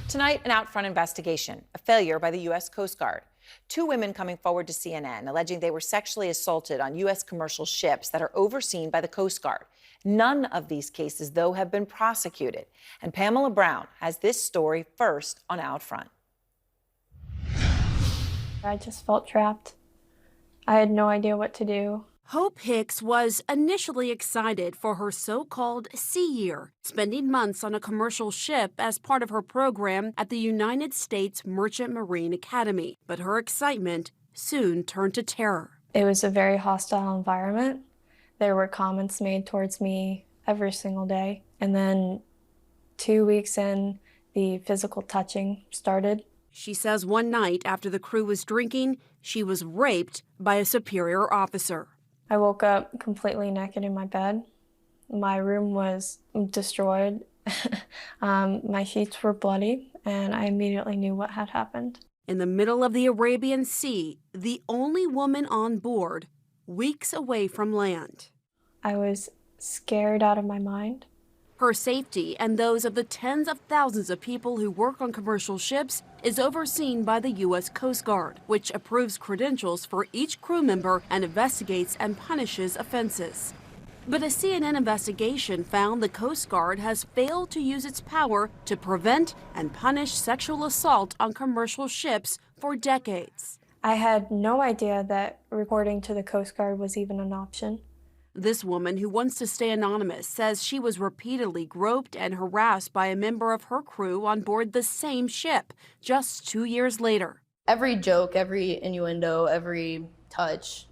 Tonight, an out front investigation, a failure by the U.S. Coast Guard. Two women coming forward to CNN alleging they were sexually assaulted on U.S. commercial ships that are overseen by the Coast Guard. None of these cases, though, have been prosecuted. And Pamela Brown has this story first on Out Front. I just felt trapped. I had no idea what to do. Hope Hicks was initially excited for her so-called Sea Year, spending months on a commercial ship as part of her program at the United States Merchant Marine Academy. But her excitement soon turned to terror. It was a very hostile environment. There were comments made towards me every single day. And then 2 weeks in, the physical touching started. She says one night after the crew was drinking, she was raped by a superior officer. I woke up completely naked in my bed. My room was destroyed. My sheets were bloody, and I immediately knew what had happened. In the middle of the Arabian Sea, the only woman on board, weeks away from land. I was scared out of my mind. Her safety and those of the tens of thousands of people who work on commercial ships is overseen by the U.S. Coast Guard, which approves credentials for each crew member and investigates and punishes offenses. But a CNN investigation found the Coast Guard has failed to use its power to prevent and punish sexual assault on commercial ships for decades. I had no idea that reporting to the Coast Guard was even an option. This woman, who wants to stay anonymous, says she was repeatedly groped and harassed by a member of her crew on board the same ship just 2 years later. Every joke, every innuendo, every touch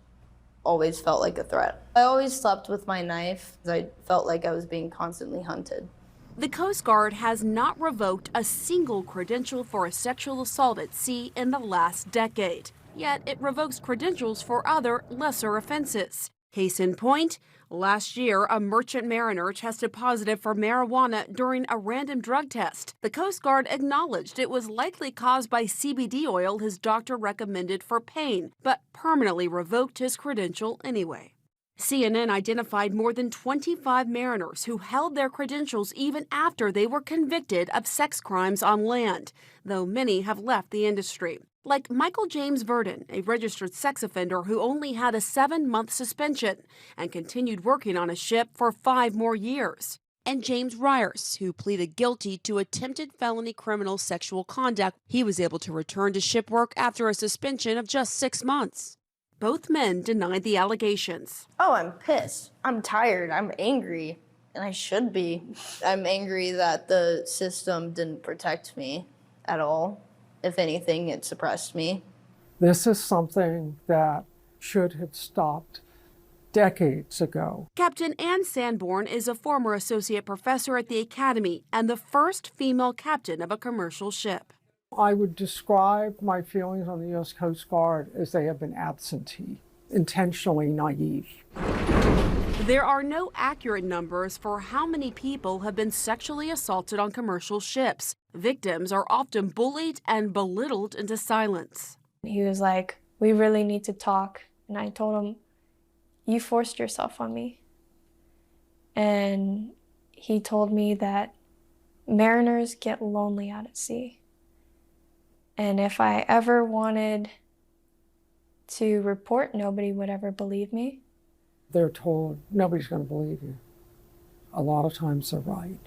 always felt like a threat. I always slept with my knife. I felt like I was being constantly hunted. The Coast Guard has not revoked a single credential for a sexual assault at sea in the last decade. Yet it revokes credentials for other lesser offenses. Case in point, last year, a merchant mariner tested positive for marijuana during a random drug test. The Coast Guard acknowledged it was likely caused by CBD oil his doctor recommended for pain, but permanently revoked his credential anyway. CNN identified more than 25 mariners who held their credentials even after they were convicted of sex crimes on land, though many have left the industry. Like Michael James Verdon, a registered sex offender who only had a 7-month suspension and continued working on a ship for 5 more years. And James Ryers, who pleaded guilty to attempted felony criminal sexual conduct. He was able to return to ship work after a suspension of just 6 months. Both men denied the allegations. Oh, I'm pissed. I'm tired. I'm angry. And I should be. I'm angry that the system didn't protect me at all. If anything, it suppressed me. This is something that should have stopped decades ago. Captain Ann Sanborn is a former associate professor at the Academy and the first female captain of a commercial ship. I would describe my feelings on the U.S. Coast Guard as they have been absentee, intentionally naive. There are no accurate numbers for how many people have been sexually assaulted on commercial ships. Victims are often bullied and belittled into silence. He was like, "We really need to talk." And I told him, "You forced yourself on me." And he told me that mariners get lonely out at sea. And if I ever wanted to report, nobody would ever believe me. They're told nobody's going to believe you. A lot of times they're right.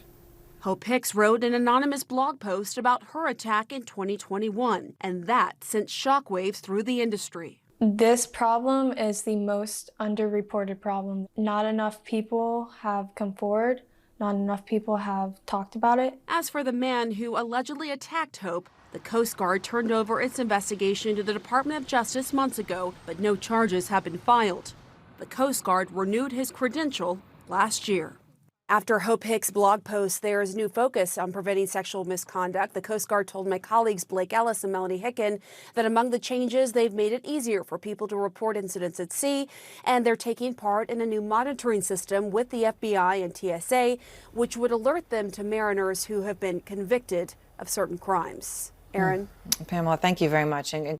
Hope Hicks wrote an anonymous blog post about her attack in 2021, and that sent shockwaves through the industry. This problem is the most underreported problem. Not enough people have come forward. Not enough people have talked about it. As for the man who allegedly attacked Hope, the Coast Guard turned over its investigation to the Department of Justice months ago, but no charges have been filed. The Coast Guard renewed his credential last year. After Hope Hicks' blog post, there is new focus on preventing sexual misconduct. The Coast Guard told my colleagues Blake Ellis and Melanie Hicken that among the changes, they've made it easier for people to report incidents at sea, and they're taking part in a new monitoring system with the FBI and TSA, which would alert them to mariners who have been convicted of certain crimes. Aaron? Pamela, thank you very much. And